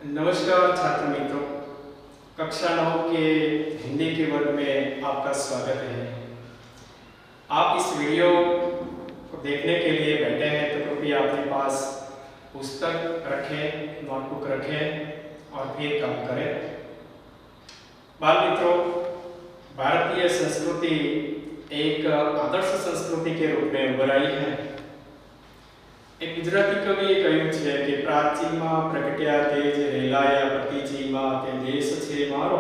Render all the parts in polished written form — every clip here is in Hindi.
नमस्कार छात्र मित्रों, कक्षा 9 के हिंदी के वर्ग में आपका स्वागत है। आप इस वीडियो को देखने के लिए बैठे हैं तो कृपया अपने पास पुस्तक रखें, नोटबुक रखें और फिर काम करें। बाल मित्रों, भारतीय संस्कृति एक आदर्श संस्कृति के रूप में उभर आई है। एक गुजराती कविए કહ્યું છે કે પ્રાચીમાં પ્રગટ્યા તેજ રેલાયા પ્રતિજીમાં તે દેશ છે મારો।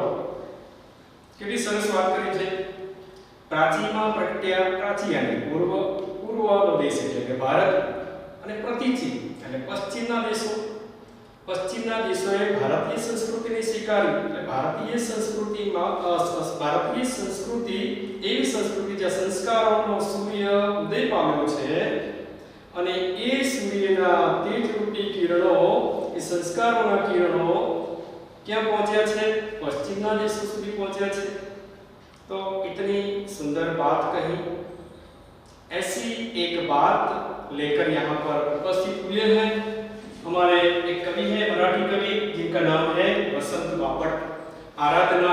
કેટલી સરસ વાત કરી છે। પ્રાચીમાં પ્રગટ્યા, પ્રાચી એટલે પૂર્વનો દેશ એટલે કે ભારત, અને પ્રતિચી એટલે પશ્ચિમના દેશો। પશ્ચિમના દેશોએ ભારતીય સંસ્કૃતિને સ્વીકારી એટલે ભારતીય સંસ્કૃતિ એવી સંસ્કૃતિ જ્યાં સંસ્કારોનો સૂર્ય ઉદય પામ્યો છે અને એ સૂર્યના તેજરૂપી કિરણો, એ સંસ્કારોના કિરણો ક્યાં પહોંચ્યા છે? પશ્ચિમના દેશો સુધી પહોંચ્યા છે। तो इतनी सुंदर बात कही। ऐसी एक बात लेकर यहाँ पर उपस्थित हुए हैं हमारे एक कवि है, मराठी कवि, जिनका नाम है वसंत बापट। आराधना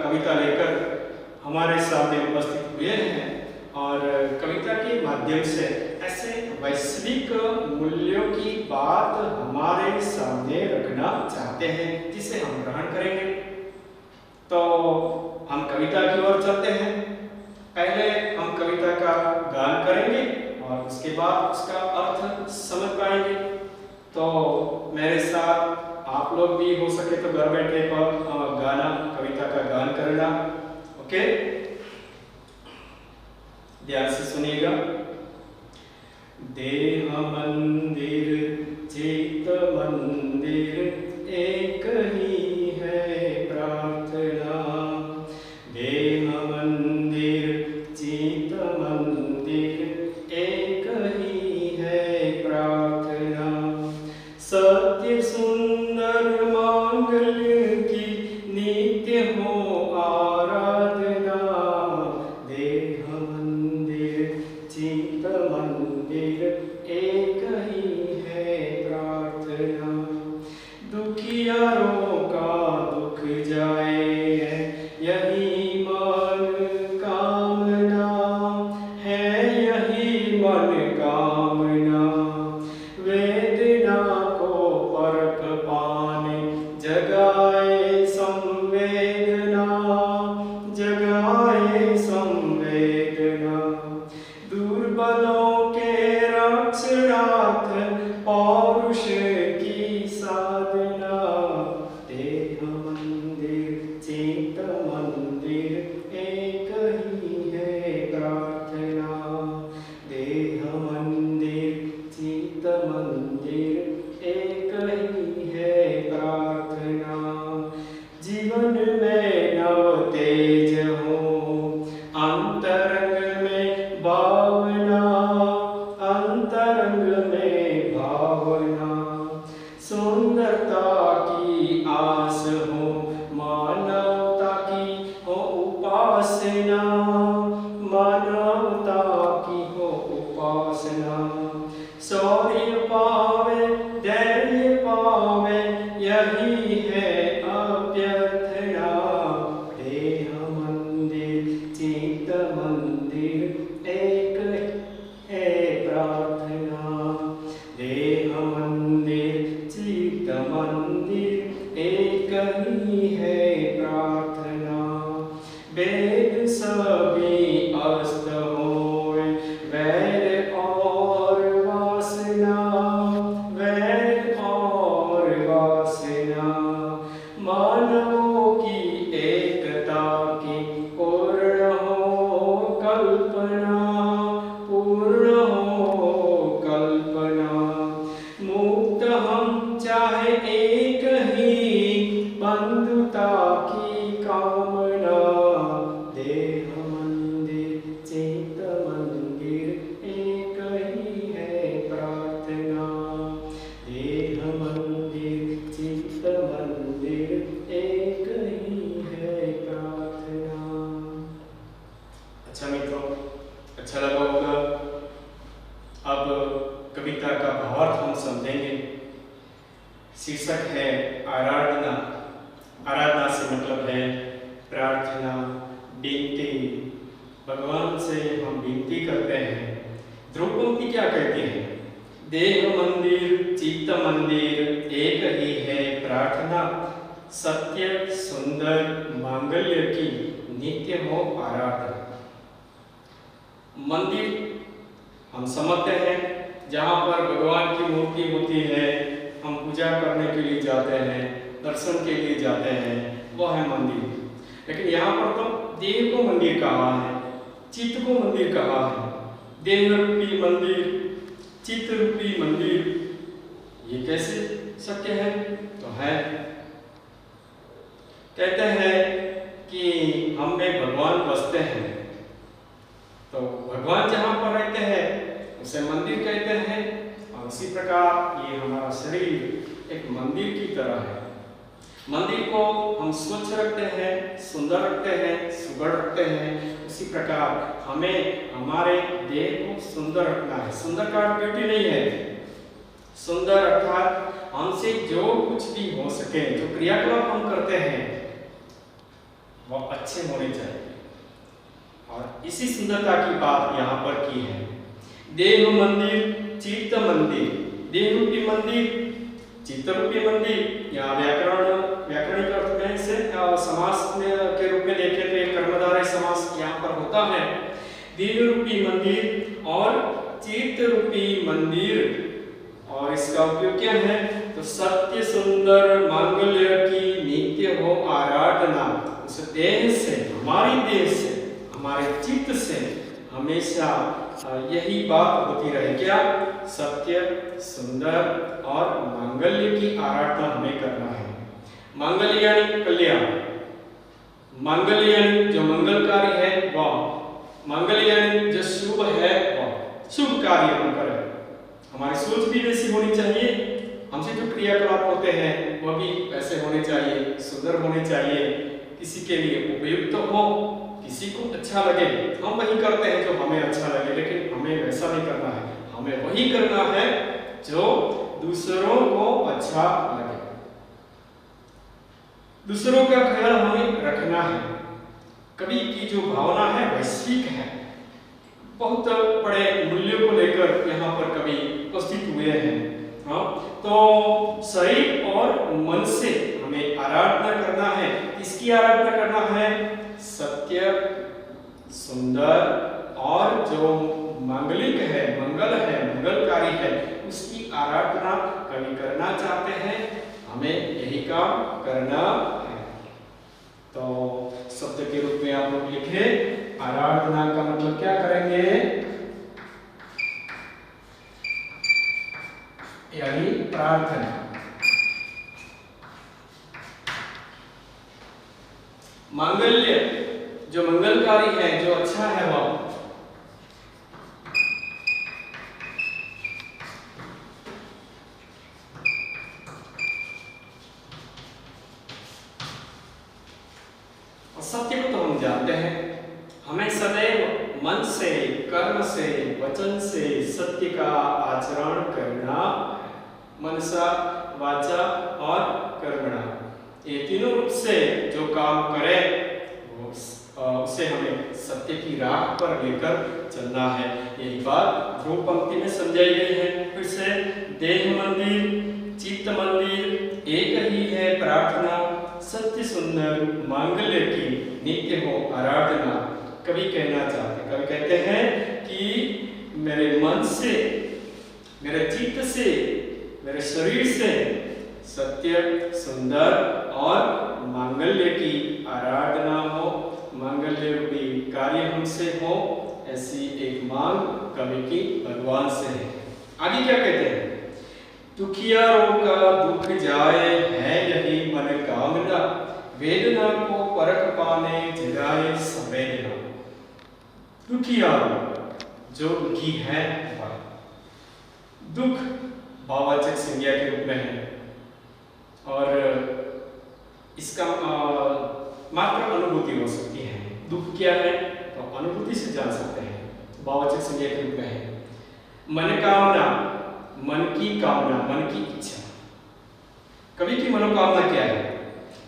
कविता लेकर हमारे सामने उपस्थित हुए हैं और कविता के माध्यम से ऐसे वैश्विक मूल्यों की बात हमारे सामने रखना चाहते हैं, जिसे हम ग्रहण करेंगे। तो हम कविता की ओर चलते हैं। पहले हम कविता का गान करेंगे और उसके बाद उसका अर्थ समझ पाएंगे। तो मेरे साथ आप लोग भी हो सके तो घर बैठे पर गाना, कविता का गान करना। ओके, ध्यान से सुनिएगा। देह मंदिर चित्त मंदिर एक ही है प्रार्थना। देह मंदिर चित्त मंदिर एक ही है प्रार्थना। सत्य सुंदर मांगल्य की नित्य हो आराधना। देह मंदिर चित्त मंदिर एक ही है प्रार्थना। दुखियारों का दुख जाए यही मन कामना है, यही मन कामना। वेदना को परख पाने जगाए संवेदना, जगाए संवेदना। दुर्बलों के रक्षणार्थ पौरुष की साधना। देह मंदिर चित्त मंदिर एक ही है प्रार्थना। देह मंदिर चित्त मंदिर एक ही है प्रार्थना। जीवन में नव तेज हो, अंतरंग में भावना, अंतरंग में भावना। सुंदरता की आस हो, मानवता की हो उपासना, मानवता की हो उपासना। शौर्य पावे, धैर्य पावे, यही है अभ्यर्थना। देह मंदिर चित्त मंदिर एक है प्रार्थना। देह मंदिर चित्त मंदिर एक ही है प्रार्थना। वेद सभी अस्त होए, वैर और वासना, वैर और वासना। मानवों की एकता की पूर्ण हो कल्पना, पूर्ण हो कल्पना। मुक्त हम चाहे एक ही बंधुता की कामना। देह मन भगवान से हम विनती करते हैं। ध्रुव पंक्ति क्या कहती है? देह मंदिर चित्त मंदिर एक ही है प्रार्थना, सत्य सुंदर मांगल्य की नित्य हो आराधना। मंदिर हम समझते हैं जहाँ पर भगवान की मूर्ति होती है, हम पूजा करने के लिए जाते हैं, दर्शन के लिए जाते हैं, वह है मंदिर। लेकिन यहाँ पर तो देह को मंदिर कहा है, चित्त को मंदिर कहा है। देह रूपी मंदिर, चित्त रूपी मंदिर, ये कैसे शक्य है? तो है, कहते हैं कि हम में भगवान बसते हैं, तो भगवान जहाँ पर रहते हैं उसे मंदिर कहते हैं। और उसी प्रकार ये हमारा शरीर एक मंदिर की तरह है। मंदिर को हम स्वच्छ रखते हैं, सुंदर रखते हैं, सुगढ़ रखते हैं। उसी प्रकार हमें हमारे देह को सुंदर रखना है। सुंदर का ब्यूटी नहीं है, सुंदर अर्थात हमसे जो कुछ भी हो सके, जो क्रियाकलाप हम करते हैं वह अच्छे होने चाहिए। और इसी सुंदरता की बात यहाँ पर की है। देह मंदिर चित्त मंदिर, देह रूपी मंदिर, चित्त रूपी मंदिर। यहाँ व्याकरणिक अर्थ में से समास के रूप में देखें तो एक कर्मधारय समास यहाँ पर होता है। देह रूपी मंदिर और चित्त रूपी मंदिर, और इसका उपयोग क्या है? तो सत्य सुंदर मांगल्य की नित्य हो आराधना। उस देह से, हमारी देह से, हमारे चित्त से हमेशा यही बात होती रहे, क्या? सत्य सुंदर और मांगल्य की आराधना हमें करना है। मांगल्य यानी कल्याण, मांगल्य यानी जो मंगलकारी है वह, मांगल्य यानी जो शुभ है वह, शुभ कार्य हम करें। हमारी सोच भी वैसी होनी चाहिए, हमसे जो क्रियाकलाप होते हैं वह भी वैसे होने चाहिए, सुंदर होने चाहिए, किसी के लिए उपयुक्त हो, किसी को अच्छा लगे। हम वही करते हैं जो हमें अच्छा लगे, लेकिन हमें वैसा नहीं करना है। हमें वही करना है जो दूसरों को अच्छा लगे। दूसरों का ख्याल हमें रखना है। कवि की जो भावना है वैश्विक है, बहुत बड़े मूल्यों को लेकर यहाँ पर कवि उपस्थित हुए हैं। हाँ, तो शरीर और मन से हमें आराधना करना है। इसकी आराधना करना है सत्य सुंदर और जो मांगलिक है, मंगल है, मंगलकारी है, उसकी आराधना कवि करना चाहते हैं। हमें यही काम करना है। तो शब्द के रूप में आप लोग लिखे, आराधना का मतलब क्या करेंगे? यानी प्रार्थना। मांगल्य जो मंगलकारी है, जो अच्छा है वह, और सत्य को तो हम जानते हैं। हमें सदैव मन से, कर्म से, वचन से सत्य का आचरण करना, मनसा वाचा और कर्मणा, ये तीनों रूप से जो काम करे उसे हमें सत्य की राह पर लेकर चलना है। यही बात ध्रुव पंक्ति में समझाई गई है। फिर से, देह मंदिर चित्त मंदिर एक ही है प्रार्थना, सत्य सुंदर मांगल्य की नित्य हो आराधना। कवि कहना चाहते, कवि कहते हैं कि मेरे मन से, मेरे चित्त से, मेरे शरीर से सत्य सुंदर और मांगल्य की आराधना हो, मांगल्य रूपी कार्य हमसे हो, ऐसी एक मांग कवि की भगवान से है। आगे क्या कहते हैं? दुखियारों का दुख जाए है यही मन कामना, वेदना को परख पाने जगाए संवेदना। दुखियारों, जो दुखी है, दुख भाववाचक संज्ञा के रूप में है और इसका मात्र अनुभूति हो सकती है। दुख क्या है तो अनुभूति से जान सकते हैं, भाववाचक संज्ञा के रूप में है। मन कामना, मन की कामना, मन की इच्छा। कवि की मनोकामना क्या है?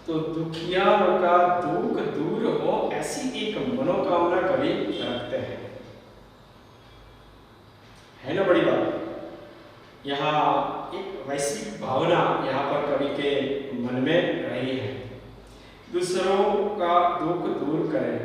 तो दुखियारों का दुख दूर हो ऐसी एक मनोकामना कवि रखते हैं। है ना बड़ी बात। यहाँ एक वैश्विक भावना यहाँ पर कवि के मन में रही है, दूसरों का दुख दूर करें।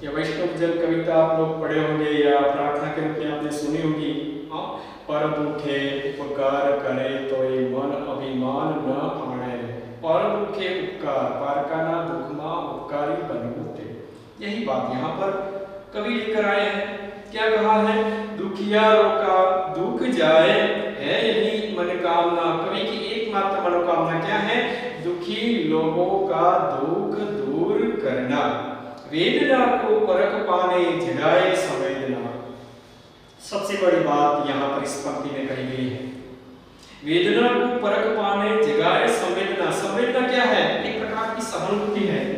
या वैष्णव जन कविता आप लोग पढ़े होंगे या प्रार्थना के रूप में आपने सुनी होगी। हाँ, पर दुखे उपकार करे तो ये मन अभिमान न आणे, पर दुखे उपकार पार का ना दुख मा उपकारी बनूते। यही बात यहाँ पर कवि लेकर आए हैं। क्या कहा है? दुखियारों का दुख जाए है यही मनोकामना। कवि की एकमात्र मनोकामना क्या है? दुखी लोगों का दुख दूर करना, वेदना को परख पाने जगाए संवेदना। सबसे बड़ी बात यहाँ पर इस पंक्ति में कही गई है, वेदना को परख पाने जगाए संवेदना। संवेदना क्या है? एक प्रकार की सहानुभूति है।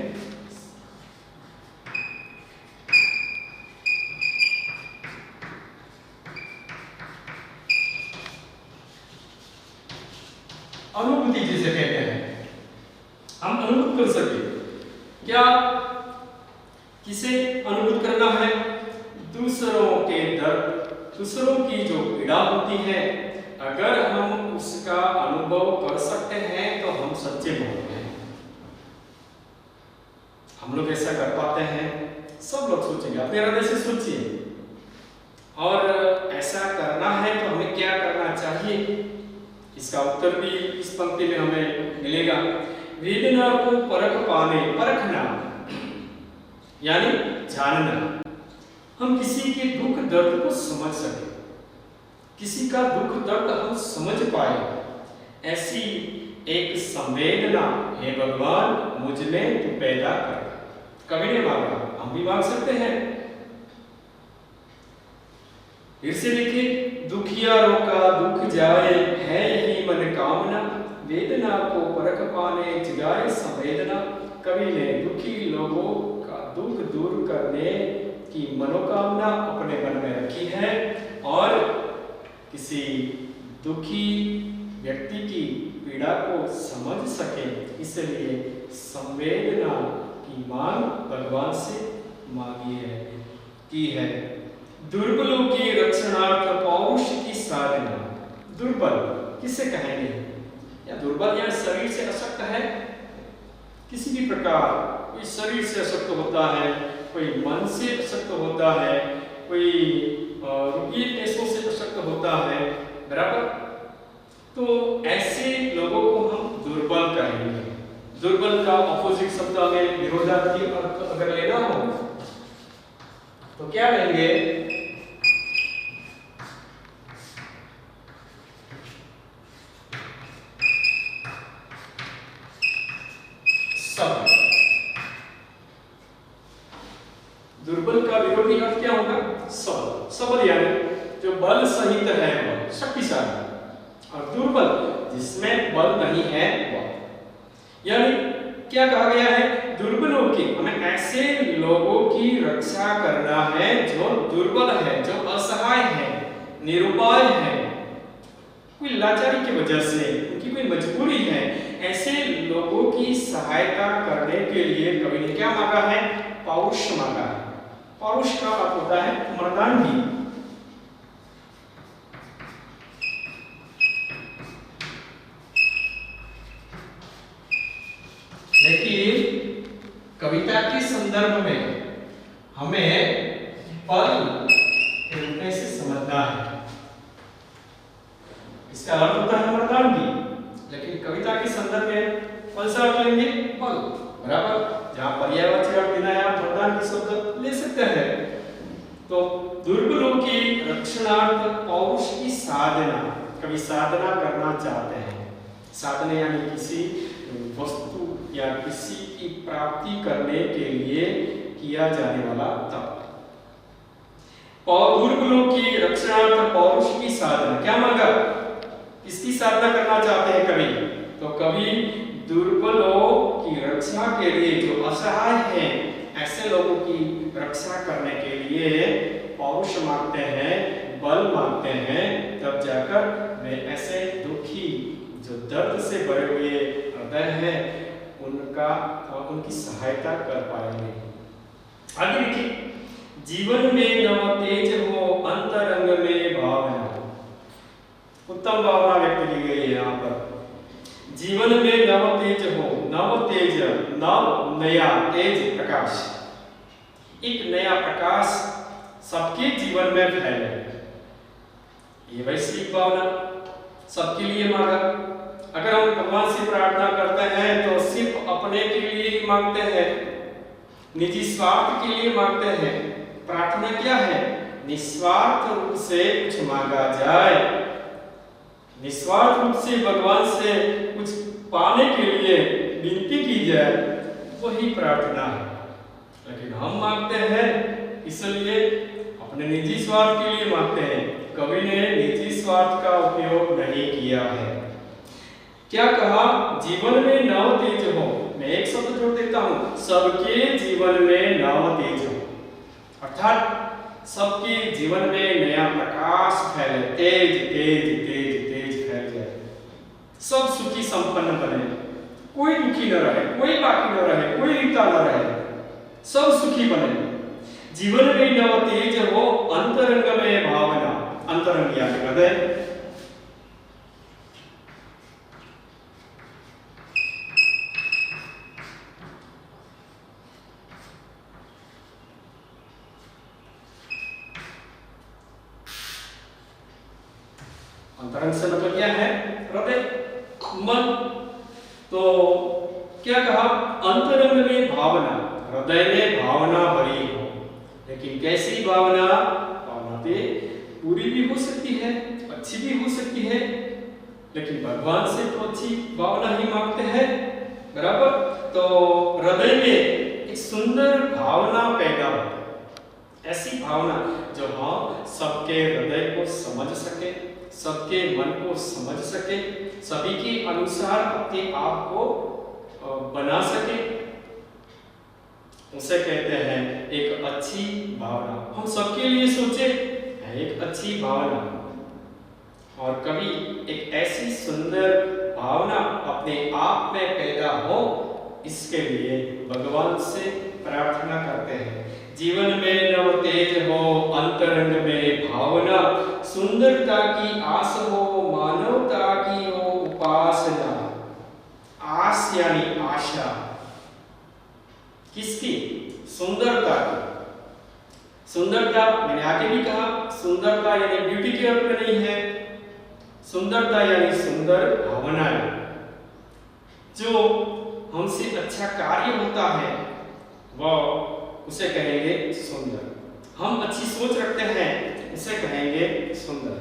अनुभूति जिसे कहते हैं, हम अनुभूत कर सके। क्या किसे अनुभूत करना है? दूसरों के दर्द, दूसरों की जो पीड़ा होती है, अगर हम उसका अनुभव कर सकते हैं तो हम सच्चे भक्त हैं। हम लोग ऐसा कर पाते हैं? सब लोग सोचेंगे, अपने हृदय से सोचिए। और ऐसा करना है तो हमें क्या करना चाहिए? इसका उत्तर भी इस पंक्ति में हमें मिलेगा। वेदना को परख पाने, परखना यानी जानना, हम किसी के दुख दर्द को समझ सके, किसी का दुख दर्द हम समझ पाए, ऐसी एक संवेदना हे भगवान मुझ में तू पैदा कर। कवि ने मांगा, हम भी मांग सकते हैं। फिर से देखिए, दुखियारों का दुख जाए है यही मनोकामना, वेदना को परख पाने जगाए संवेदना। कवि ने दुखी लोगों का दुख दूर करने की मनोकामना अपने मन में रखी है और किसी दुखी व्यक्ति की पीड़ा को समझ सके, इसलिए संवेदना की मांग भगवान से मांगी है, की है। दुर्बलों की रक्षणार्थ पौरुष की साधना। दुर्बल किसे कहेंगे? या दुर्बल या शरीर से अशक्त है, किसी भी प्रकार, कोई शरीर से अशक्त होता है, कोई मन से अशक्त होता है, कोई रुपये पैसों से अशक्त होता है, बराबर। तो ऐसे लोगों को हम दुर्बल कहेंगे। दुर्बल का ऑपोजिट शब्द में विरोधार्थी अर्थ अगर लेना हो तो क्या लेंगे? दुर्बल का विरोधी अर्थ क्या होगा? सबल। सबल यानी जो बल सहित है वह शक्तिशाली, और दुर्बल जिसमें बल नहीं है वह। यानी क्या कहा गया है? दुर्बलों की, हमें ऐसे लोगों की रक्षा करना है जो दुर्बल है, जो असहाय है, निरुपाय है, कोई लाचारी की वजह से, उनकी कोई मजबूरी है। ऐसे लोगों की सहायता करने के लिए कवि ने क्या मांगा है? पौरुष मांगा है। पौरुष का अर्थ होता है मर्दानगी। लेकिन कविता के संदर्भ में हमें पल के रूप में से समझना है। इसका अर्थ होता है मर्दानगी, लेकिन कविता के संदर्भ में कौन सा अर्थ लेंगे? पल, बराबर। जहां पर्यायवाची अर्थ देना है आप मर्दानगी शब्द ले सकते हैं। तो दुर्बलों की रक्षणार्थ पौरुष की साधना, कभी साधना करना चाहते हैं। साधना यानी किसी वस्तु या किसी की प्राप्ति करने के लिए किया जाने वाला तप। दुर्बलों की रक्षणार्थ पौरुष की साधना, क्या मांगा? किसकी साधना करना चाहते हैं कवि? तो कवि दुर्बलों की रक्षा के लिए, जो असहाय हैं, ऐसे लोगों की रक्षा करने के लिए पौरुष मांगते हैं, बल मांगते हैं। तब जाकर वे ऐसे दुखी, जो दर्द से भरे हुए हृदय हैं, उनकी सहायता कर पाएंगे। आगे देखिए, जीवन में नव तेज हो अंतरंग में भावना। उत्तम भावना व्यक्त की गई है यहाँ पर। जीवन में नव तेज हो, नव तेज, नव नया, तेज प्रकाश, एक नया प्रकाश सबके जीवन में फैले। ये वैश्विक भावना सबके लिए मांगा। अगर हम भगवान से प्रार्थना करते हैं तो सिर्फ अपने के लिए ही मांगते हैं, निजी स्वार्थ के लिए मांगते हैं। प्रार्थना क्या है? निस्वार्थ रूप से कुछ मांगा जाए, निस्वार्थ रूप से भगवान से कुछ पाने के लिए विनती की जाए, वही प्रार्थना है। लेकिन हम मांगते हैं इसलिए अपने निजी स्वार्थ के लिए मांगते हैं। कवि ने निजी स्वार्थ का उपयोग नहीं किया है। क्या कहा? जीवन में नव तेज हो। मैं एक शब्द जोड़ देता हूं, सबके जीवन में नव तेज हो, अर्थात सबके जीवन में नया प्रकाश फैले, तेज तेज तेज तेज फैल जाए। सब सुखी संपन्न बने, कोई दुखी न रहे, कोई बाकी न रहे, कोई रिक्ता न रहे, सब सुखी बने। जीवन में नव तेज हो अंतरंग में भावना। अंतरंग यानी हृदय। अंतरंग से मतलब क्या है? हृदय, मन। तो क्या कहा? अंतरंग में भावना, हृदय में भावना भरी हो। लेकिन कैसी भावना? भावना पूरी भी हो सकती है, अच्छी भी हो सकती है, लेकिन भगवान से तो अच्छी भावना ही मांगते हैं, बराबर। तो हृदय में एक सुंदर भावना पैदा हो, ऐसी भावना जो हाँ सबके हृदय को समझ सके, सबके मन को समझ सके, सभी के अनुसार अपने आप को बना सके, उसे कहते हैं एक अच्छी भावना। हम सबके लिए सोचे एक अच्छी भावना, और कभी एक ऐसी सुंदर भावना अपने आप में पैदा हो, इसके लिए भगवान से प्रार्थना करते हैं। जीवन में नव तेज हो अंतरंग में भावना, सुंदरता की आस हो मानवता की हो उपासना। आस यानी आशा, किसकी? सुंदरता की। सुंदरता मैंने आगे भी कहा, सुंदरता यानी ब्यूटी के अर्थ में नहीं है। सुंदरता यानी सुंदर भावनाएं, जो हमसे अच्छा कार्य होता है वह उसे कहेंगे सुंदर। हम अच्छी सोच रखते हैं उसे कहेंगे सुंदर।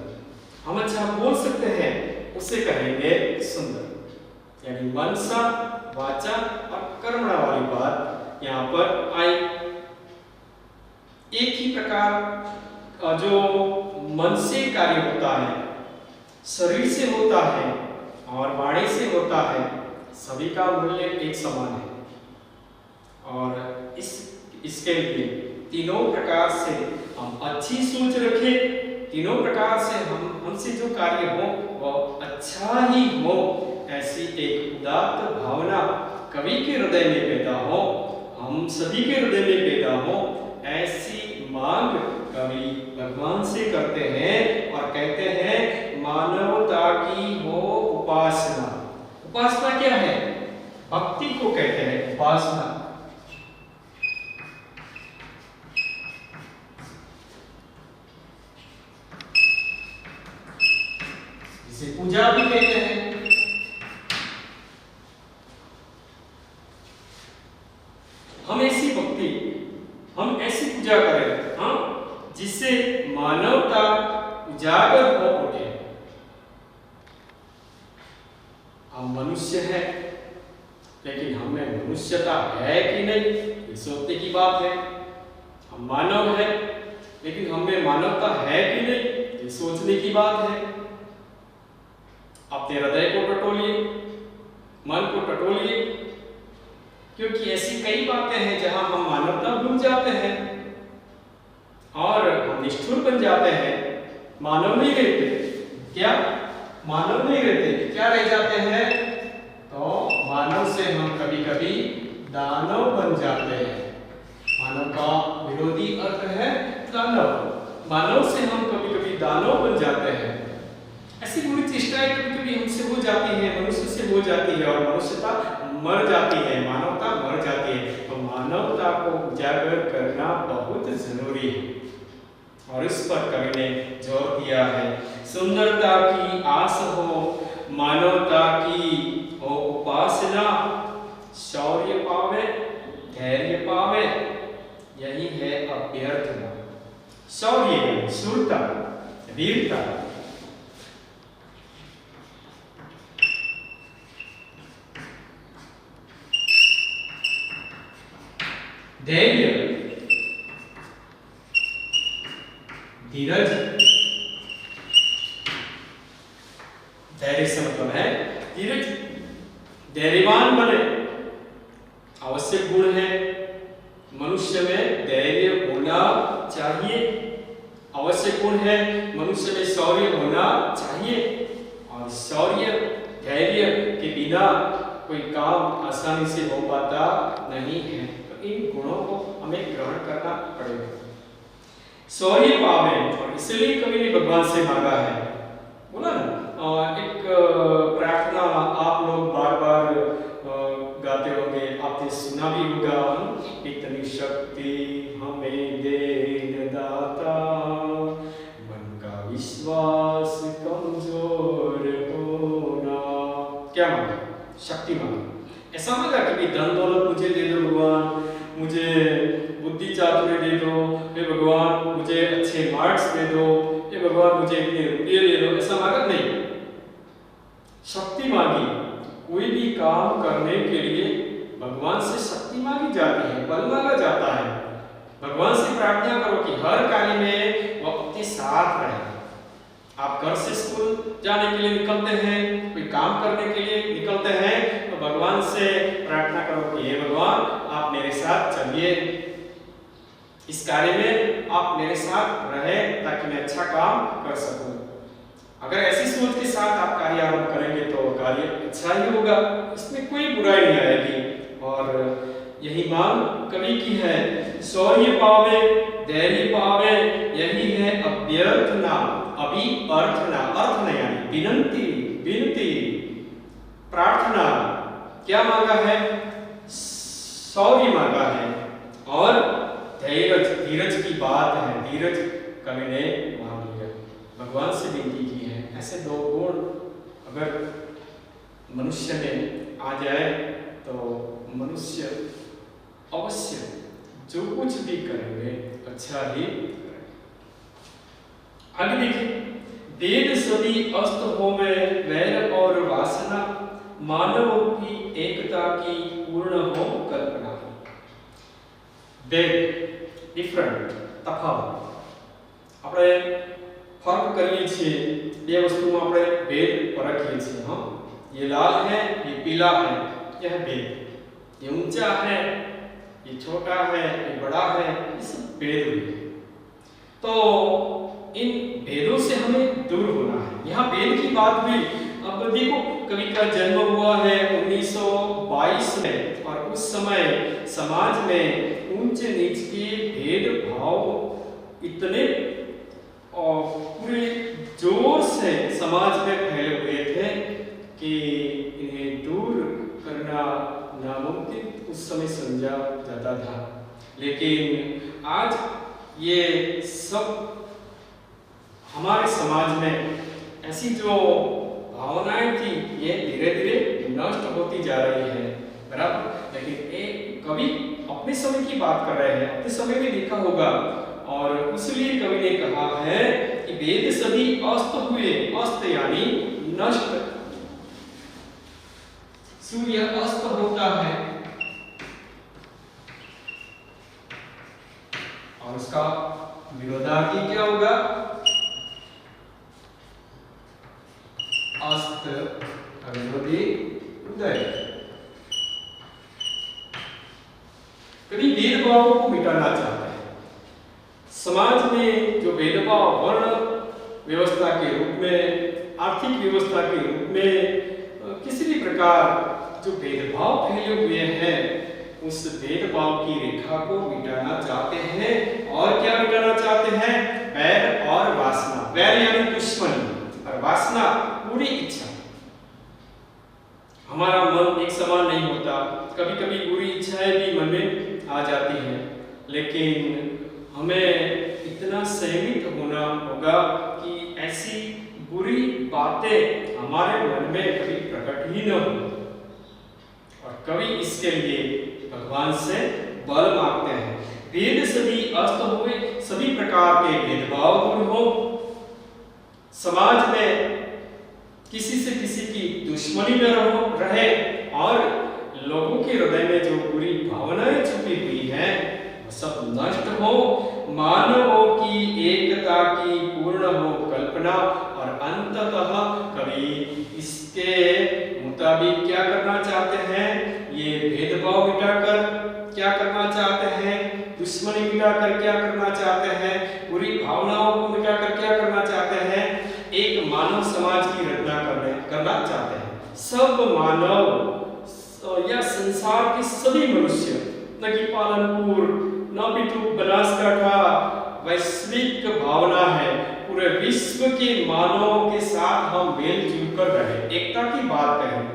हम अच्छा बोल सकते हैं उसे कहेंगे सुंदर। यानी मनसा, वाचा और कर्मणा वाली बात यहाँ पर आई। एक ही प्रकार जो मन से कार्य होता है, शरीर से होता है और वाणी से होता है, सभी का मूल्य एक समान है। और इसके लिए तीनों प्रकार से हम अच्छी सोच रखें, तीनों प्रकार से हमसे जो कार्य हो वह अच्छा ही हो, ऐसी एक उदात्त भावना कवि के हृदय में पैदा हो, हम सभी के हृदय में पैदा हो, ऐसी मांग कवि भगवान से करते हैं और कहते हैं मानवता की हो उपासना। उपासना क्या है? भक्ति को कहते हैं उपासना। इसे पूजा भी कहते हैं। हम ऐसी भक्ति, हम ऐसी पूजा करें हाँ, जिससे मानवता उजागर हो उठे। हम मनुष्य हैं, लेकिन हमें मनुष्यता है कि नहीं, ये सोचने की बात है। हम मानव हैं, लेकिन हमें मानवता है कि नहीं, ये सोचने की बात है। अपने हृदय को टटोलिए, मन को टटोलिए, क्योंकि ऐसी कई बातें हैं जहां हम मानवता भूल जाते हैं और हम निष्ठुर बन जाते हैं, मानव नहीं रहते। क्या मानव नहीं रहते? क्या रह जाते हैं? तो मानव मानव से हम कभी कभी दानव बन जाते हैं। मानव का विरोधी अर्थ है दानव। मानव से हम कभी कभी दानव बन जाते हैं। ऐसी बुरी चेष्टाएं कभी कभी हमसे हो जाती है, मनुष्य से हो जाती है, और मनुष्यता मर जाती है, मानवता मर जाती है। तो मानवता को उजागर करना बहुत जरूरी है, और इस पर कवि ने जोर दिया है। सुंदरता की आस हो, मानवता की हो उपासना, शौर्य पावे, धैर्य पावे, यही है अभ्यर्थना। शौर्य, शूरता, वीरता, धैर्य, धीरज। धैर्य से मतलब है धीरज। धैर्यवान बने आवश्यक गुण है। मनुष्य में धैर्य होना चाहिए, आवश्यक गुण है। मनुष्य में शौर्य होना चाहिए, और शौर्य धैर्य के बिना कोई काम आसानी से हो पाता नहीं है। तो इन गुणों को हमें ग्रहण करना पड़ेगा। शौर्य पावे, और इसलिए कवि ने भगवान से मांगा है। बोला ना, एक प्रार्थना आप लोग बार बार गाते होंगे, आपने सुना भी होगा, इतनी शक्ति हमें दे दाता, मन का विश्वास कमजोर होना। क्या मांगा? शक्ति मांगा। ऐसा मांगा कि धन दौलत मुझे दे दो भगवान, मुझे बुद्धि चातुर्य दे दो, हे भगवान मुझे अच्छे मार्क्स दे दो, हे भगवान मुझे इतने रुपये दे दो। ऐसा मांगा नहीं, शक्ति मांगी। कोई भी काम करने के लिए भगवान से शक्ति मांगी जाती है, बल मांगा जाता है। भगवान से प्रार्थना करो कि हर कार्य में वो आपके साथ रहे। आप घर से स्कूल जाने के लिए निकलते हैं, कोई काम करने के लिए निकलते हैं, तो भगवान से प्रार्थना करो कि हे भगवान आप मेरे साथ चलिए, इस कार्य में आप मेरे साथ रहे ताकि मैं अच्छा काम कर सकूं। अगर ऐसी सोच के साथ आप कार्य आरंभ करेंगे तो कार्य अच्छा ही होगा, इसमें कोई बुराई नहीं आएगी। और यही मांग कवि की है। शौर्य पावे, धैर्य पावे, यही है अभ्यर्थना। अभी अर्थना, अर्थ नहीं यानी विनंती, विनती, प्रार्थना। क्या मांगा है? शौर्य मांगा है, और धैर्य, धीरज की बात है। धीरज कवि ने मांग लिया, भगवान से विनती की है। ऐसे दो गुण अगर मनुष्य में आ जाए तो मनुष्य अवश्य जो कुछ भी करेंगे अच्छा ही करेंगे। आगे देखिए, वेद सदी अस्त होवे वैर और वासना, मानव की एकता की पूर्ण हो कल्पना। वेद डिफरेंट, तफावत। આપણે फर्क करिए છીએ, બે વસ્તુમાં આપણે ભેદ પરખીએ છીએ। हाँ, ये लाल है, ये पीला है, यह भेद। ये ऊंचा है, ये छोटा है, ये बड़ा है, ये सब भेद हुए। तो इन भेदों से हमें दूर होना है। यहाँ भेद की बात हुई। अब देखो, कवि का जन्म हुआ है 1922 में, और उस समय समाज में ऊंचे नीच के भेदभाव इतने और पूरे जोर से समाज में फैले हुए थे कि इन्हें दूर करना नामुमकिन उस समय समझा जाता था। लेकिन आज ये सब हमारे समाज में ऐसी जो भावनाएं थी, ये धीरे धीरे नष्ट होती जा रही है, बराबर। लेकिन एक कवि अपने समय की बात कर रहे हैं, अपने समय में लिखा होगा, और इसलिए कवि ने कहा है कि वेद सभी अस्त हुए। अस्त यानी नष्ट। सूर्य अस्त होता है और उसका विरोधार्थी क्या होगा? अस्त विरोधी उदय। कभी भेदभाव को मिटाना चाहता है। समाज में जो भेदभाव वर्ण व्यवस्था के रूप में, आर्थिक व्यवस्था के रूप में, किसी भी प्रकार जो भेदभाव फैले हुए हैं उस भेदभाव की रेखा को मिटाना चाहते हैं। और क्या मिटाना चाहते हैं? वैर और वासना। वैर यानी दुश्मनी और वासना पूरी इच्छा। हमारा मन एक समान नहीं होता, कभी कभी बुरी इच्छाएं भी मन में आ जाती हैं, लेकिन हमें इतना संयमित होना होगा कि ऐसी बुरी बातें हमारे मन में कभी प्रकट ही न हो। और कभी इसके लिए भगवान से बल मांगते हैं। भेद सभी अस्त हुए, सभी प्रकार के भेदभाव दूर हो, समाज में किसी से किसी की दुश्मनी न रहे और लोगों के हृदय में जो बुरी भावनाएं छुपी हुई हैं वो सब नष्ट हो, मानवों की एकता की पूर्ण हो कल्पना। और अंततः कवि इसके मुताबिक क्या करना चाहते हैं? ये भेदभाव मिटाकर क्या करना चाहते हैं? दुश्मनी मिटाकर क्या करना चाहते हैं? बुरी भावनाओं को मिटाकर क्या करना चाहते हैं? एक मानव समाज की रचना करना चाहते हैं। सब मानव या संसार के सभी मनुष्य, न कि पालनपुर न पितु बनासकांठा वैश्विक भावना है, पूरे विश्व के मानवों के साथ हम मिलजुल कर रहे, एकता की बात कहें।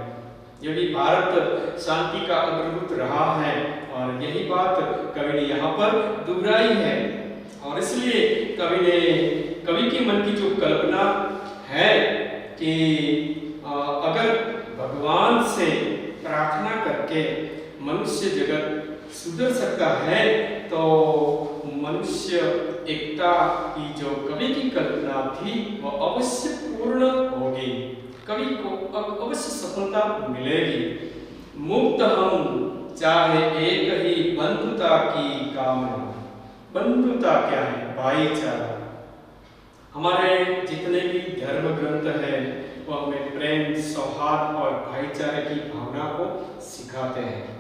यदि भारत शांति का अग्रदूत रहा है और यही बात कवि ने यहाँ पर दोहराई है। और इसलिए कवि के मन की जो कल्पना है कि अगर भगवान से प्रार्थना करके मनुष्य जगत सुधर सकता है तो मनुष्य एकता की जो कवि की कल्पना थी वो अवश्य पूर्ण होगी, कवि को अवश्य सफलता मिलेगी। मुक्त हम चाहे एक ही बंधुता की कामना। बंधुता क्या है? भाईचारा। हमारे जितने भी धर्म ग्रंथ हैं वो हमें प्रेम, सौहार्द और भाईचारे की भावना को सिखाते हैं।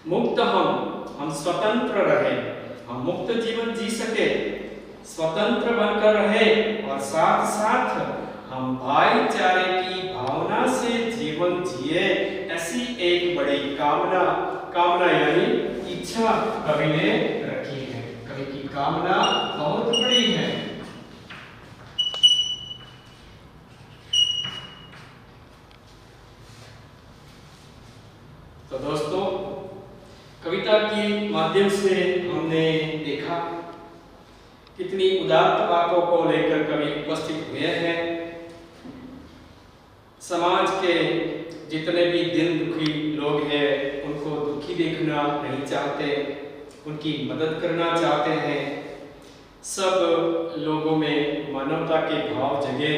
मुक्त हम स्वतंत्र रहे, हम मुक्त जीवन जी सके, स्वतंत्र बनकर रहे और साथ साथ हम भाईचारे की भावना से जीवन जिए, ऐसी एक बड़ी कामना यानी इच्छा कवि ने रखी है। कवि की कामना बहुत बड़ी है। तो दोस्तों, कविता के माध्यम से हमने देखा कितनी उदात्त बातों को लेकर कवि उपस्थित हुए हैं। समाज के जितने भी दिन दुखी लोग हैं उनको दुखी देखना नहीं चाहते, उनकी मदद करना चाहते हैं। सब लोगों में मानवता के भाव जगे,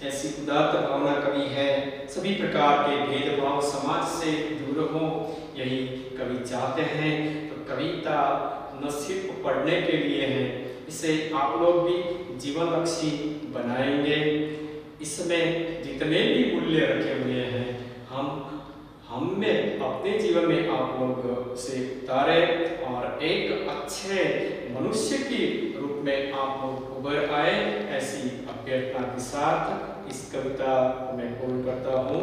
ऐसी उदात्त भावना कवि है। सभी प्रकार के भेदभाव समाज से दूर हो, यही कवि चाहते हैं। तो कविता न सिर्फ पढ़ने के लिए है, इसे आप लोग भी जीवन लक्ष्य बनाएंगे। इसमें जितने भी मूल्य रखे हुए हैं हम में अपने जीवन में आप लोग से उतारे और एक अच्छे मनुष्य के रूप में आप लोग उभर आए, ऐसी अभ्यर्थना के साथ इस कविता को मैं पूर्ण करता हूँ।